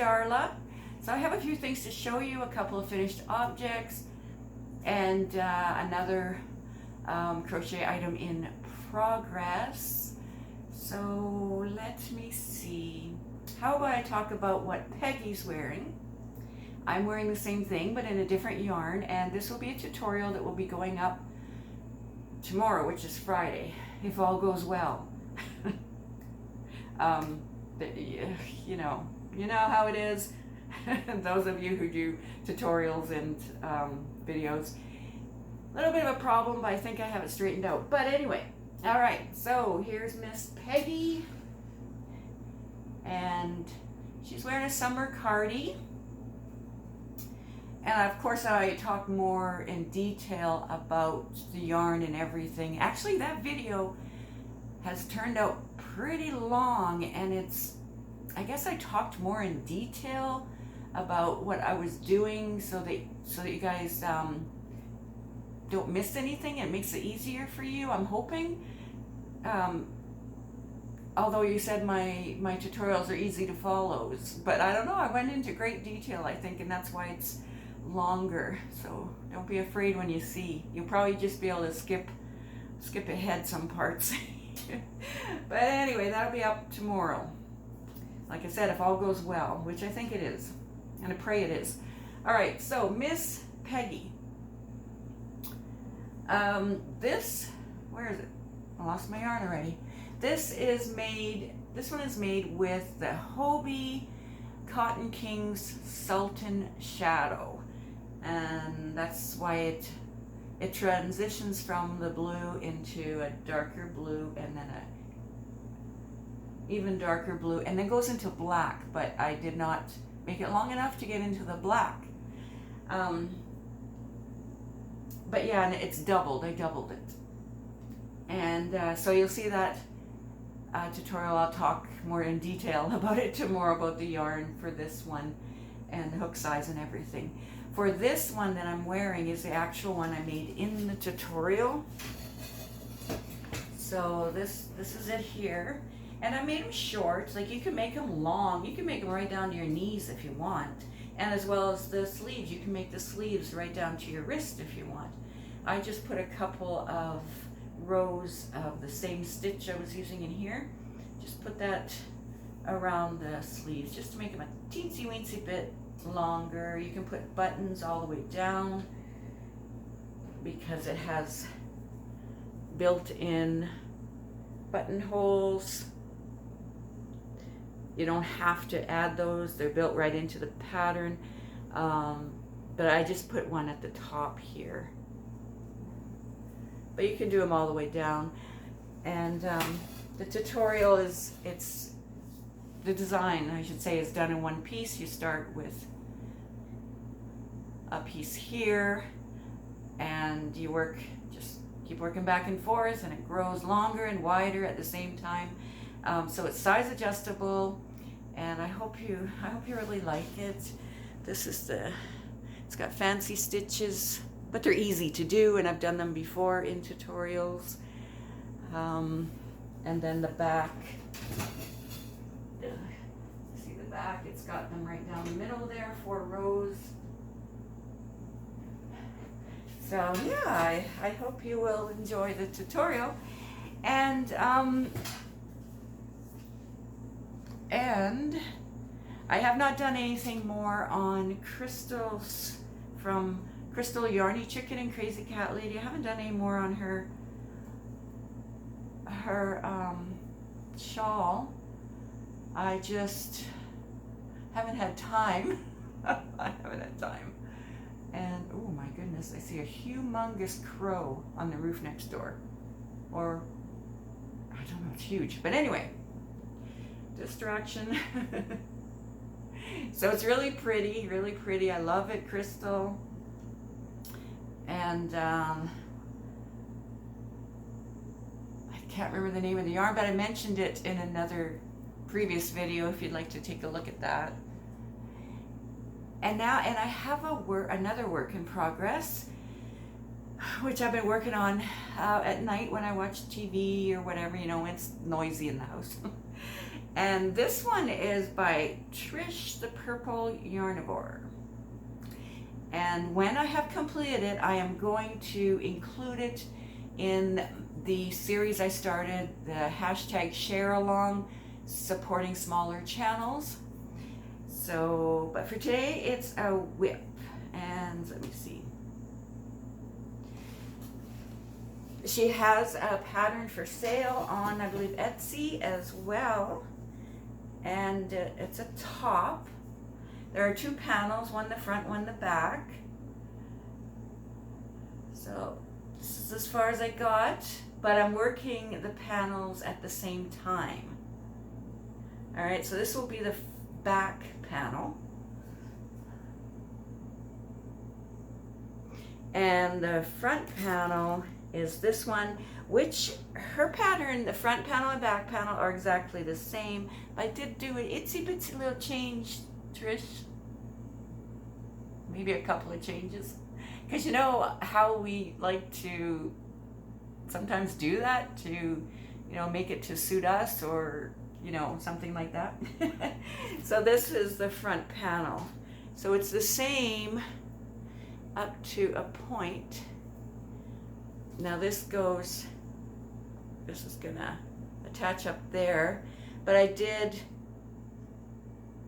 Darla. So I have a few things to show you, a couple of finished objects, and another crochet item in progress. So let me see. How about I talk about what Peggy's wearing? I'm wearing the same thing, but in a different yarn, and this will be a tutorial that will be going up tomorrow, which is Friday, if all goes well. You know how it is. Those of you who do tutorials and videos, a little bit of a problem, but I think I have it straightened out. But anyway, all right, so here's Miss Peggy, and she's wearing a summer Cardi. And of course I talk more in detail about the yarn and everything. Actually, that video has turned out pretty long, and I guess I talked more in detail about what I was doing so that you guys don't miss anything. It makes it easier for you, I'm hoping. Although you said my tutorials are easy to follow, but I don't know, I went into great detail, I think, and that's why it's longer. So don't be afraid when you see. You'll probably just be able to skip ahead some parts. But anyway, that'll be up tomorrow. Like I said, if all goes well, which I think it is, and I pray it is. All right, so Miss Peggy. This, where is it? I lost my yarn already. This one is made with the Hobie Cotton Kings Sultan Shadow, and that's why it transitions from the blue into a darker blue, and then a even darker blue, and then goes into black, but I did not make it long enough to get into the black. But yeah, and it's doubled. I doubled it. And so you'll see that tutorial. I'll talk more in detail about it tomorrow, about the yarn for this one and the hook size and everything. For this one that I'm wearing is the actual one I made in the tutorial. So this is it here. And I made them short. Like, you can make them long. You can make them right down to your knees if you want. And as well as the sleeves. You can make the sleeves right down to your wrist if you want. I just put a couple of rows of the same stitch I was using in here. Just put that around the sleeves just to make them a teensy weensy bit longer. You can put buttons all the way down because it has built-in buttonholes. You don't have to add those. They're built right into the pattern. But I just put one at the top here. But you can do them all the way down. And the tutorial the design, I should say, is done in one piece. You start with a piece here, and you just keep working back and forth, and it grows longer and wider at the same time. So it's size adjustable, and I hope you really like it. It's got fancy stitches, but they're easy to do, and I've done them before in tutorials. And then the back, see the back, it's got them right down the middle there, 4 rows. So yeah, I hope you will enjoy the tutorial. And I have not done anything more on Crystal's from Crystal Yarny Chicken and Crazy Cat Lady. I haven't done any more on her shawl. I just haven't had time. I haven't had time. And oh my goodness, I see a humongous crow on the roof next door. Or I don't know, it's huge. But anyway, distraction. So it's really pretty, really pretty. I love it, Crystal. And I can't remember the name of the yarn, but I mentioned it in another previous video if you'd like to take a look at that. And I have another work in progress, which I've been working on at night when I watch TV or whatever, you know, when it's noisy in the house. And this one is by Trish the Purple Yarnivore. And when I have completed it, I am going to include it in the series I started, the hashtag share along, supporting smaller channels. So, but for today, it's a WIP. And let me see. She has a pattern for sale on, I believe, Etsy as well. And it's a top. There are 2 panels, one the front, one the back. So this is as far as I got, but I'm working the panels at the same time. All right, so this will be the back panel. And the front panel is this one, which her pattern, the front panel and back panel are exactly the same. But I did do an itsy bitsy little change, Trish. Maybe a couple of changes. Because you know how we like to sometimes do that to, you know, make it to suit us or, you know, something like that. So this is the front panel. So it's the same up to a point. Now this is gonna attach up there, but I did,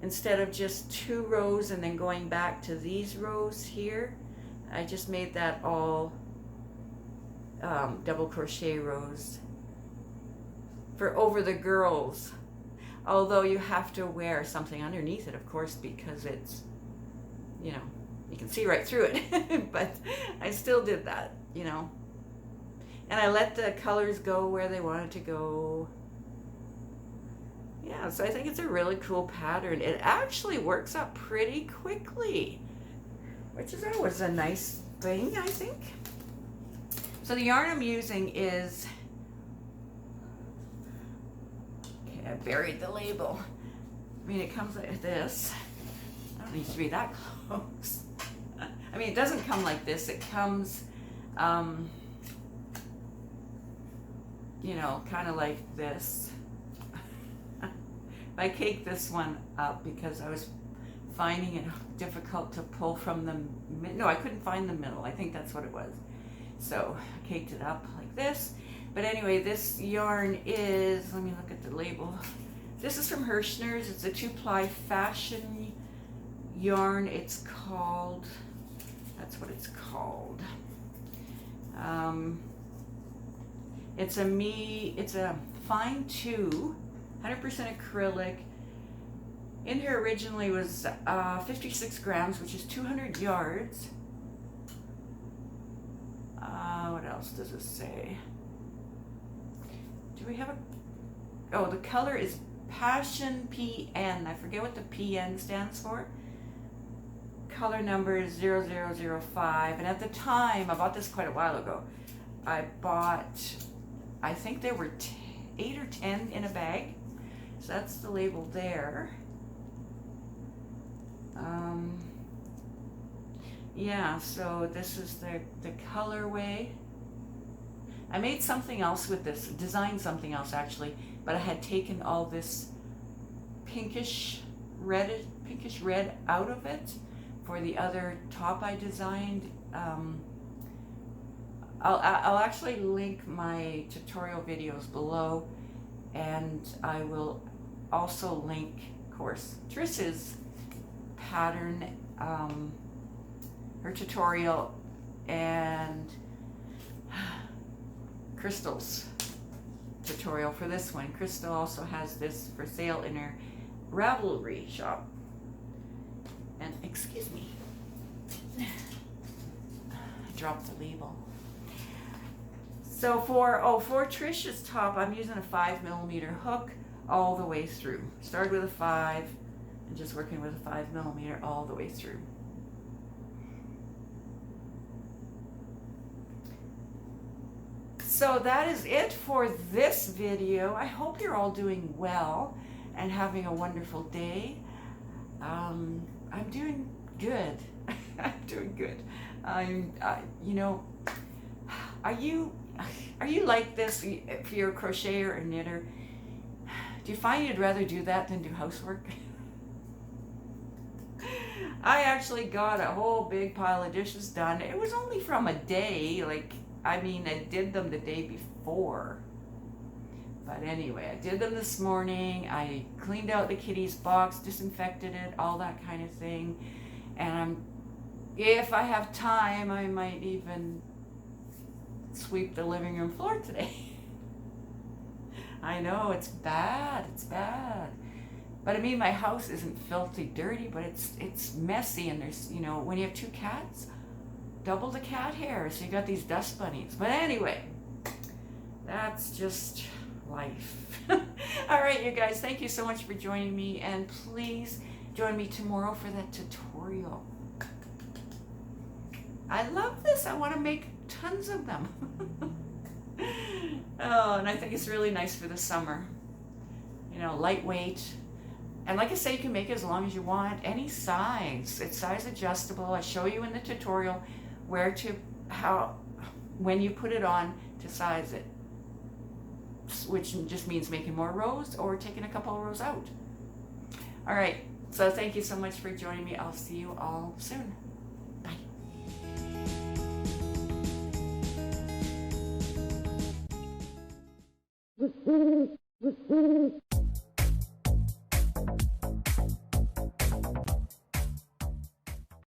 instead of just 2 rows and then going back to these rows here, I just made that all double crochet rows for over the girls. Although you have to wear something underneath it, of course, because it's, you know, you can see right through it. But I still did that, you know. And I let the colors go where they wanted to go. Yeah, so I think it's a really cool pattern. It actually works up pretty quickly, which is always a nice thing, I think. So the yarn I'm using is, okay, I buried the label. I mean, it comes like this. I don't need to be that close. I mean, it doesn't come like this. It comes, you know, kind of like this. I caked this one up because I was finding it difficult to pull from the no, I couldn't find the middle. I think that's what it was. So I caked it up like this. But anyway, this yarn is, let me look at the label. This is from Hirschner's. It's a 2-ply fashion yarn. It's called, that's what it's called. It's a fine 2, 100% acrylic. In here originally was 56 grams, which is 200 yards. What else does it say? Do we have a, oh, the color is Passion PN. I forget what the PN stands for. Color number is 0005. And at the time, I bought this quite a while ago. I bought, I think there were 8 or 10 in a bag. So that's the label there. Yeah, so this is the colorway. I made something else with this, designed something else actually, but I had taken all this pinkish red out of it for the other top I designed. I'll actually link my tutorial videos below, and I will also link, of course, Trish's pattern, her tutorial, and Crystal's tutorial for this one. Crystal also has this for sale in her Ravelry shop. And excuse me, I dropped the label. So for Trish's top, I'm using a 5mm hook all the way through. Started with a 5 and just working with a 5mm all the way through. So that is it for this video. I hope you're all doing well and having a wonderful day. I'm doing good. I'm doing good. You know, are you like this? If you're a crocheter or knitter, Do you find you'd rather do that than do housework? I actually got a whole big pile of dishes done. It was only from a day, like, I mean, I did them the day before. But anyway, I did them this morning. I cleaned out the kitty's box, disinfected it, all that kind of thing. And if I have time, I might even sweep the living room floor today. I know, it's bad, it's bad. But I mean, my house isn't filthy dirty, but it's messy, and there's, you know, when you have 2 cats, double the cat hair, so you got these dust bunnies. But anyway, that's just life. All right, you guys, thank you so much for joining me, and please join me tomorrow for that tutorial. I love this. I want to make tons of them. Oh, and I think it's really nice for the summer. You know, lightweight. And like I say, you can make it as long as you want, any size. It's size adjustable. I show you in the tutorial when you put it on, to size it, which just means making more rows or taking a couple of rows out. All right, so thank you so much for joining me. I'll see you all soon. Bye.